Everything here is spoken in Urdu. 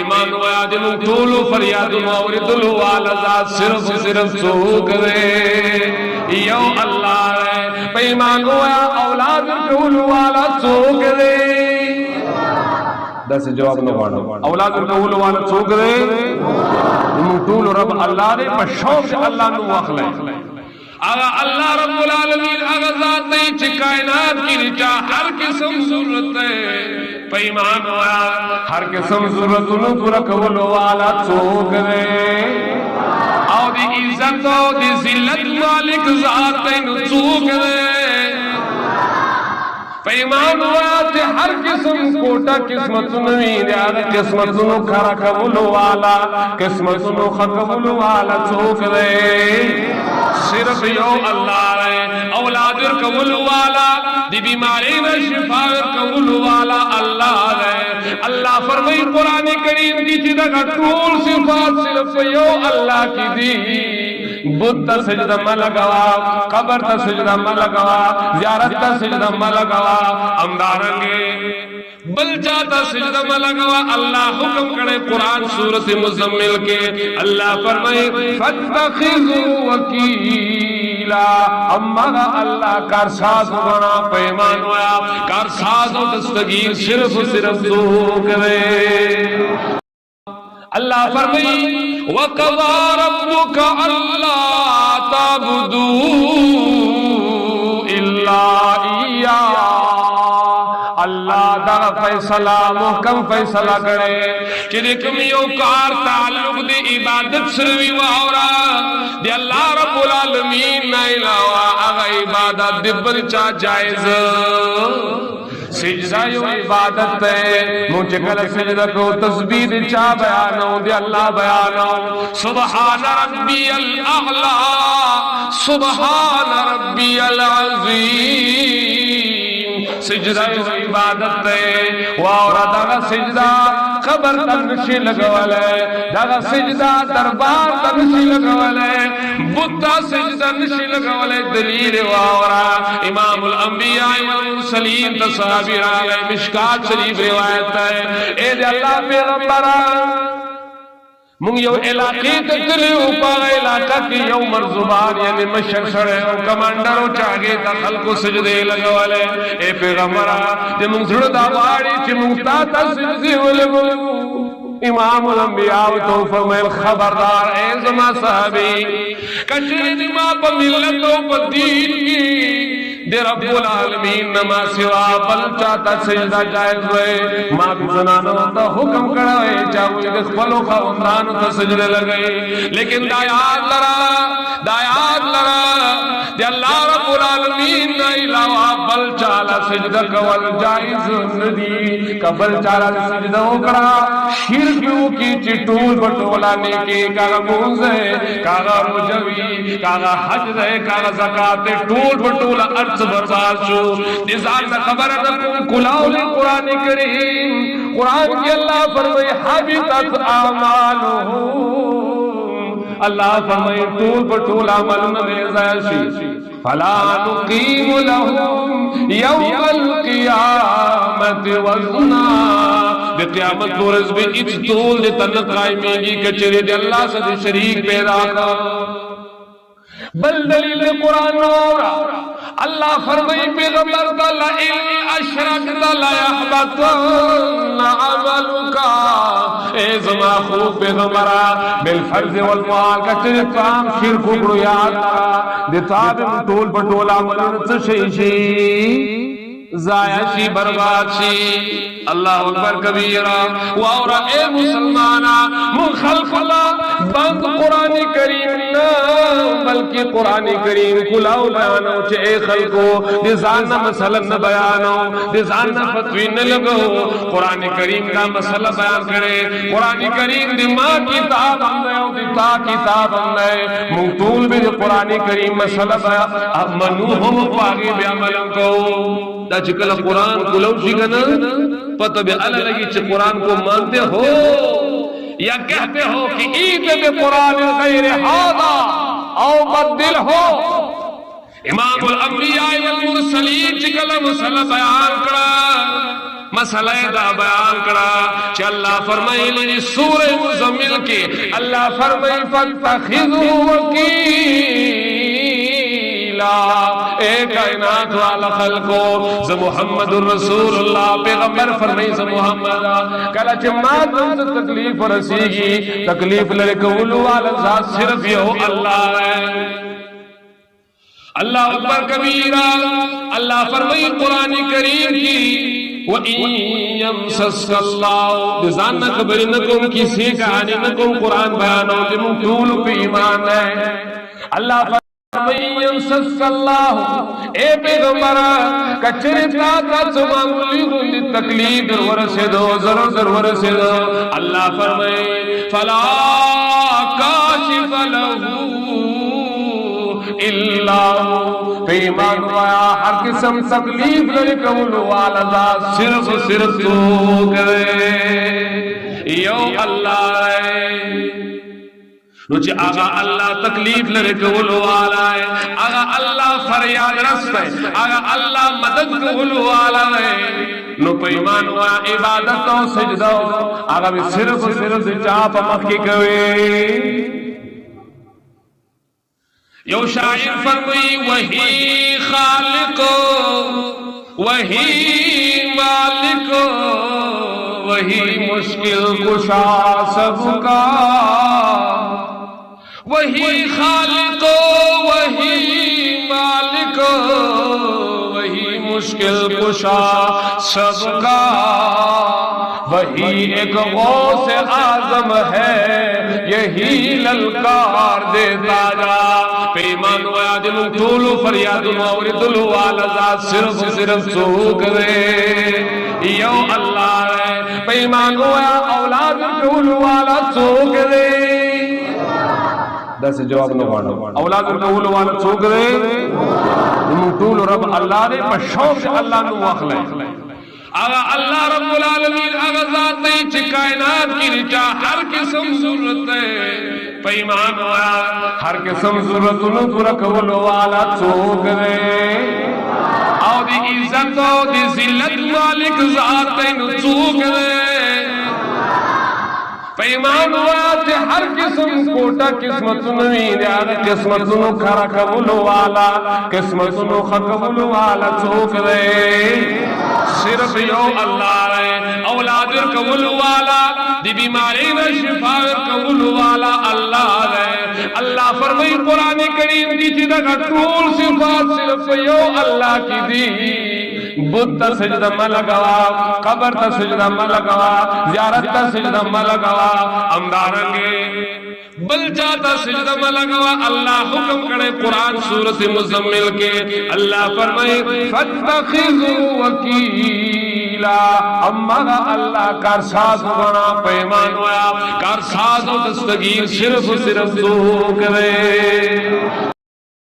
پیمان ہویا دے من طولو فریاد موردلو والا ذات صرف سوک دے یو اللہ رہے پیمان ہویا اولاد طولو والا سوک دے دس جواب نوانو اولاد طولو والا سوک دے من طولو رب اللہ دے پشوق سے اللہ نو اخلے آگا اللہ رب العالمین آگا ذات نہیں چھ کائنات کی رچا ہر قسم ضرورت ہے پیمان ہویا ہر قسم ضرورت انہوں پورا قبولو والا چوک دے اور دی عزت و دی ذلت مالک ذات نہیں چوک دے پیمان ہوا تے ہر قسم کوٹا قسمت نوین یاد قسمت نو کھرا قبولو والا قسمت نو قبولو والا چوک دے صرف یو اللہ رہے اولاد قبولو والا دی بیماری میں شفا قبولو والا اللہ رہے اللہ فرمائی قرآن کریم کی چیدہ کا طول صفات صرف یو اللہ کی دی بدھ تا سجدہ میں لگوا قبر تا سجدہ میں لگوا زیارت تا سجدہ میں لگوا امدارنگے بل جاتا سجدہ میں لگوا اللہ حکم کرے قرآن سورت مزمل کے اللہ فرمائے فَاتَّخِذُوا وَكِيلًا امّا اللہ کارساز بنا پیمان ہویا کارساز و دستگیر صرف تو کرے اللہ فرمائی وَقَضَى رَبُّكَ أَلَّا تَعْبُدُوا إِلَّا إِيَّاهُ اللہ دا فیصلہ محکم فیصلہ کرے کہ کمیوں کار تعلق دے عبادت سروی واورا دے اللہ رب العالمین نہ علاوہ آغا عبادت دے بلچا جائز سجدہ یو عبادت ہے مجھے کل سجدہ کو تسبیح دے چاہ بیانوں دے اللہ بیانوں سبحان ربی الاعلی سبحان ربی العظیم سجدہ یو عبادت ہے وارا داغا سجدہ خبر تنشی لگوالے داغا سجدہ دربار تنشی لگوالے بودھا سجدہ نشی لگوالے دلیل وارا امام الانبیاء والمرسلین تصحابی راہ مشکات شریف روایت ہے اے دے اللہ پیغمبران مونگ یو علاقی تکلیو پاگا علاقہ کی یو مرزبان یعنی مشک سڑے و کمانڈرو چاگے تا خلقو سجدے لگوالے اے پیغمبرہ جے مونگ سڑدہ باری چے مونگ تاتا سجدے ولگو امام الانبیاء تو فرمائے خبردار اے زما صحابی کچھر دماغ پا ملتوں پا دین کی دے رب العالمین نما سوا بل چاہتا سجدہ جائز ہوئے ماں بھی زنانوں تا حکم کڑوئے چاہوئی دے خفلو خواندانوں تا سجدے لگئے لیکن دایات لرا دے اللہ رب العالمین نا علاوہ بل چالا سجدہ کول جائز ندی کبل چالا سجدہ اکڑا شرکیوں کی چٹول بٹولانے کے کاغا موزے کاغا رجوی کاغا حج دے کاغا زکاة ٹول بٹولا ارچ برباد شو نظام میں خبر نکم کلاؤ لے قرآن کریم قرآن کی اللہ فرمائے حبیتت آمالہم اللہ فرمائے ٹول بٹول عمل میں زیشی فلا نقیم لہم یوم القیامت وزنا دے قیامت دورز بھی اچ طول دے تنک قائمی گی کچھرے دے اللہ سے دے شریک پیدا کر بل دلیل قرآن نورا اللہ فرمائی پیغمبر تعالیٰ ان اشرکت لا یحبطن عملکا اے زما خوب پیغمبرہ بالفرض والمعال کا چرکام شرک اکڑو یاد دے تابم طول بٹول عملن تشیشی زائشی برباد شی اللہ اکبر کبیرہ واورا اے مسلمانا مخلق اللہ بند قرآن کریم نا بلکہ قرآن کریم کلاو بیانو چھے اے خلقو دیزانہ مسئلہ نہ بیانو دیزانہ فتوی نہ لگو قرآن کریم کا مسئلہ بیان کرے قرآن کریم دی ماں کتاب ہم دے دی تا کتاب ہم دے مطول بھی قرآن کریم مسئلہ بیان اب منو ہم پاگی بے عملوں کو دا چکل قرآن کلو شکنا پتہ بے اللہ لگی چھ قرآن کو مانتے ہو یا کہتے ہو کہ عید بے قرآن غیر حاضا او بدل ہو امام الانبیاء والمرسلین چکل مسئلہ بیان کرا مسئلہ دا بیان کرا کہ اللہ فرمائی لی سورہ مزمل کے اللہ فرمائی فاتخذوا وکیلا اے کائنات والا خلقو ز محمد الرسول اللہ پیغمبر فرمائی ز محمد کلا چمات تم سے تکلیف رسی گی تکلیف لرکولو والا ذات صرف یو اللہ ہے اللہ اکبر کبیرہ اللہ فرمائی قرآن کریم کی وَإِن يَمْسَسْكَ اللَّهُ بزان نہ خبر نکم کسی کہانی نکم قرآن بیانوں لمن طول پہ ایمان ہے اللہ فرمائی يَمْسَسْكَ اللَّهُ اے پیغمبرہ کچھر تا سمانگلی گلی تکلیف در ورسے دو ضرور ورسے دو اللہ فرمائی فَلَا كَاشِفَ لَهُ اللہ پیمان وایا ہر قسم تکلیف لرکول والا ذات صرف تو کرے یو اللہ ہے نوچے آگا اللہ تکلیف لرکول والا ہے آگا اللہ فریاد رست ہے آگا اللہ مدد کول والا ہے نو پیمان وایا عبادت و سجدہ آگا بھی صرف چاپ مکی کوئے یو شاعر فرمائی وہی خالق وہی مالک وہی مشکل کشا سب کا وہی خالق وہی مالک وہی مشکل کشا سب کا وہی ایک غوث اعظم ہے یہی للکار دیتا جا پیمان وایا دلوں طولو فریادوں موردلو والا ذات صرف سوک دے یو اللہ ہے پیمان وایا اولاد طولو والا سوک دے دس جواب نہ وانو اولاد طولو والا سوک دے دلوں طولو رب اللہ نے پشوق اللہ نو واخلے آگا اللہ رب العالمین آگا ذات نہیں چھ کائنات کی رچا ہر قسم ضرورت ہے پیمان ہوا ہر قسم ضرورت انہوں پورا کولو والا چوک دے آو دی عزت و دی ذلت مالک ذات نہیں چوک دے پیمان ہوا تے ہر قسم کوٹا قسمت نوی دے آگا قسمت انہوں کھرا کولو والا قسمت انہوں خکولو والا چوک دے صرف یو اللہ ہے اولاد قبول والا دی بیماری میں شفا قبول والا اللہ ہے اللہ فرمائی قرآن کریم کی چیزہ کا طول صفات صرف یو اللہ کی دی بدھ تا سجدہ میں لگوا قبر تا سجدہ میں لگوا زیارت تا سجدہ میں لگوا امدارنگے بل جاتا سجدہ میں لگوا اللہ حکم کرے قرآن سورت مزمل کے اللہ فرمائے فَاتَّخِذُوا وَكِيلًا امّا اللہ کارساز بنا پیمان ہویا کارساز و دستگیر صرف تو کرے